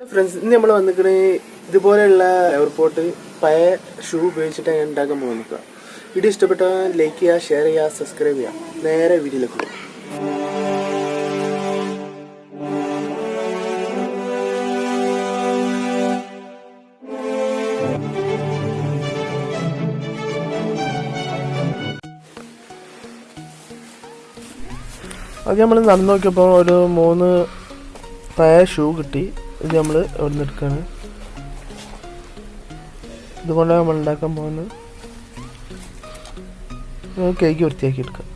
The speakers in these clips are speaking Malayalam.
ഫ്രണ്ട്സ്, ഇന്ന് നമ്മൾ വന്നിരിക്കണ ഇതുപോലെയുള്ള എയർപോർട്ട് പഴയ ഷൂ ഉപയോഗിച്ചിട്ട് ഞാൻ ഉണ്ടാക്കാൻ പോകുന്നത്. വീഡിയോ ഇഷ്ടപ്പെട്ടാൽ ലൈക്ക് ചെയ്യുക, ഷെയർ ചെയ്യുക, സബ്സ്ക്രൈബ് ചെയ്യുക. നേരെ വീഡിയോയിലേക്ക് പോകും. അത് നമ്മൾ നടന്നു നോക്കിയപ്പോൾ ഒരു 3 പഴയ ഷൂ കിട്ടി. ഇത് നമ്മൾ ഇവിടെ നിന്ന് എടുക്കുകയാണ്. ഇതുകൊണ്ടാണ് നമ്മൾ ഉണ്ടാക്കാൻ പോകുന്നത്. കേക്ക് വൃത്തിയാക്കി എടുക്കാം.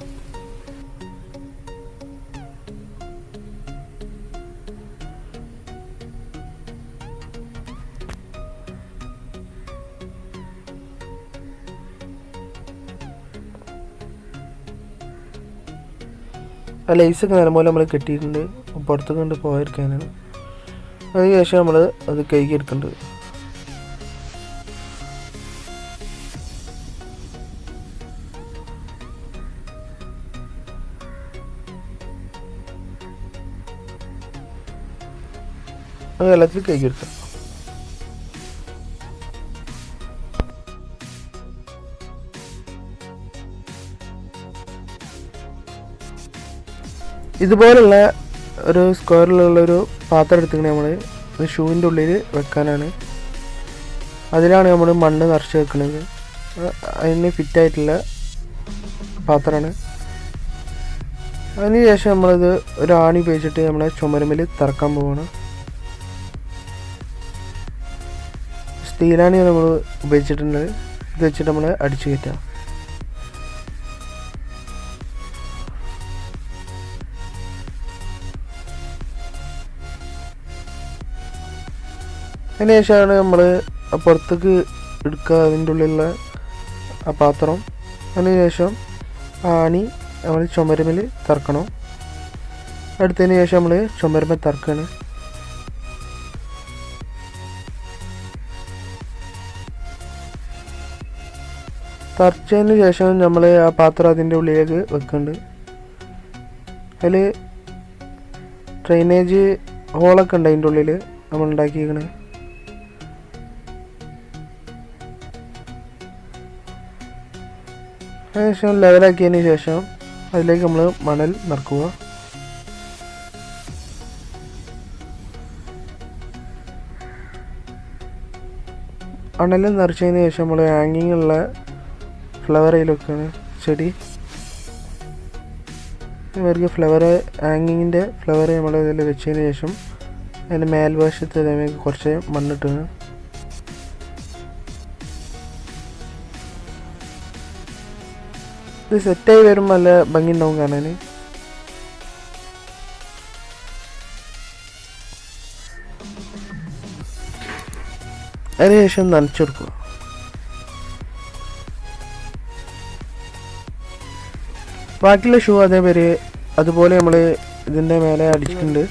ആ ലൈസൊക്കെ നല്ലപോലെ നമ്മൾ കെട്ടിയിട്ടുണ്ട്, പുറത്തൊക്കെ കൊണ്ട് പോയിരിക്കാനാണ്. അതിനുശേഷം നമ്മൾ അത് കഴുകി എടുക്കേണ്ടത്. അത് വെള്ളത്തിൽ കഴുകി എടുക്കാം. ഇതുപോലുള്ള ഒരു സ്ക്വയറിലുള്ളൊരു പാത്രം എടുത്തിട്ട് നമ്മൾ ഷൂവിൻ്റെ ഉള്ളിൽ വെക്കാനാണ്. അതിലാണ് നമ്മൾ മണ്ണ് നിറച്ച് വെക്കുന്നത്. അതിന് ഫിറ്റായിട്ടുള്ള പാത്രമാണ്. അതിന് ശേഷം നമ്മളിത് ഒരു ആണി ഉപയോഗിച്ചിട്ട് നമ്മളെ ചുമരുമ്മൽ തറക്കാൻ പോവാണ്. സ്റ്റീലാണ് നമ്മൾ ഉപയോഗിച്ചിട്ടുണ്ട്. ഇത് വെച്ചിട്ട് നമ്മൾ അടിച്ചു കയറ്റാം. അതിന് ശേഷമാണ് നമ്മൾ പുറത്തേക്ക് എടുക്കുക അതിൻ്റെ ഉള്ളിലുള്ള ആ പാത്രം. അതിന് ശേഷം ആണി നമ്മൾ ചുമരുമ്മൽ തറക്കണം. അടുത്തതിന് ശേഷം നമ്മൾ ചുമരുമ്മൽ തറക്കുകയാണ്. തറച്ചതിന് ശേഷം നമ്മൾ ആ പാത്രം അതിൻ്റെ ഉള്ളിലേക്ക് വെക്കുന്നുണ്ട്. അതിൽ ഡ്രെയിനേജ് ഹോളൊക്കെ ഉണ്ട് അതിൻ്റെ ഉള്ളിൽ നമ്മൾ ഉണ്ടാക്കിയിരിക്കണേ. അതിനുശേഷം ലെവലാക്കിയതിന് ശേഷം അതിലേക്ക് നമ്മൾ മണൽ നിറക്കുക. മണൽ നിറച്ചതിന് ശേഷം നമ്മൾ ഹാങ്ങിങ്ങുള്ള ഫ്ലവർ അതിലൊക്കെയാണ് ചെടി. ഇവർക്ക് ഫ്ലവർ ഹാങ്ങിങ്ങിൻ്റെ ഫ്ലവർ നമ്മൾ ഇതിൽ വെച്ചതിന് ശേഷം അതിൻ്റെ മേൽവശത്ത് അതേമാതിരി കുറച്ച് മണ്ണിട്ടാണ്. ഇത് സെറ്റായി വരുമ്പോൾ നല്ല ഭംഗി ഉണ്ടാവും കാണാൻ. അതിനുശേഷം നനച്ചെടുക്കുക. ബാക്കിയുള്ള ഷൂ അതേപോലെ അതുപോലെ നമ്മൾ ഇതിൻ്റെ മേലെ അടിച്ചിട്ടുണ്ട്,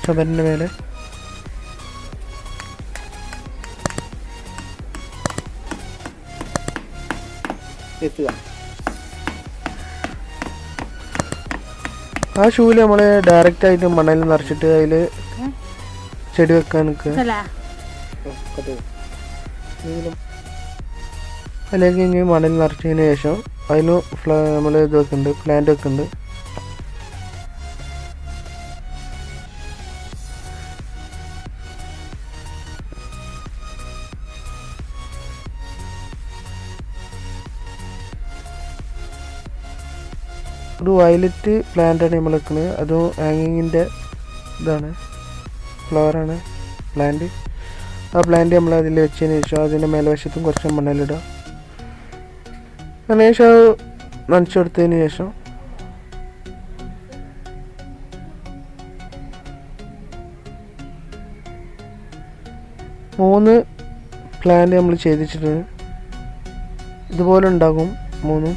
ചുമരിൻ്റെ മേലെ. എത്തുക. ആ ഷൂവിൽ നമ്മൾ ഡയറക്റ്റായിട്ട് മണൽ നിറച്ചിട്ട് അതിൽ ചെടി വെക്കാൻ നിൽക്കുക. അതിലേക്ക് ഇങ്ങനെ മണൽ നിറച്ചതിന് ശേഷം അതിന് നമ്മൾ ഇത് വെക്കുന്നുണ്ട്, പ്ലാന്റ് വെക്കുന്നുണ്ട്. ഒരു വയലറ്റ് പ്ലാന്റാണ് നമ്മൾ വെക്കുന്നത്. അതും ഹാങ്ങിങ്ങിൻ്റെ ഇതാണ്, ഫ്ലവറാണ് പ്ലാന്റ്. ആ പ്ലാന്റ് നമ്മൾ അതിൽ വെച്ചതിന് ശേഷം അതിൻ്റെ മേൽവശത്തും കുറച്ച് മണ്ണലിടുക. അതിനുശേഷം അത് നനച്ചെടുത്തതിന് ശേഷം മൂന്ന് പ്ലാന്റ് നമ്മൾ ചെയ്തിട്ടുണ്ട്. ഇതുപോലെ ഉണ്ടാകും 3.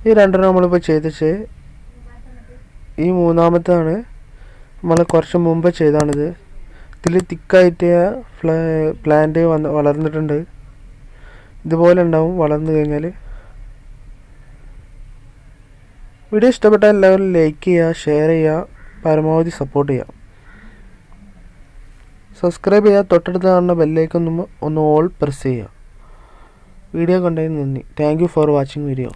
ഈ 2 നമ്മളിപ്പോൾ ചെയ്തിച്ച്. ഈ 3-ാമത്താണ് നമ്മൾ കുറച്ച് മുമ്പ് ചെയ്താണിത്. ഇതിൽ തിക്കായിട്ട് പ്ലാന്റ് വളർന്നിട്ടുണ്ട്. ഇതുപോലെ ഉണ്ടാവും വളർന്നു കഴിഞ്ഞാൽ. വീഡിയോ ഇഷ്ടപ്പെട്ടാൽ എല്ലാവരും ലൈക്ക് ചെയ്യുക, ഷെയർ ചെയ്യുക, പരമാവധി സപ്പോർട്ട് ചെയ്യുക. സബ്സ്ക്രൈബ് ചെയ്യുക. തൊട്ടടുത്ത് കാണുന്ന ബെല്ലൈക്കൺ ഒന്ന് ഓൾ പ്രസ് ചെയ്യുക. വീഡിയോ കണ്ടതിന് നന്ദി. Thank you for watching video.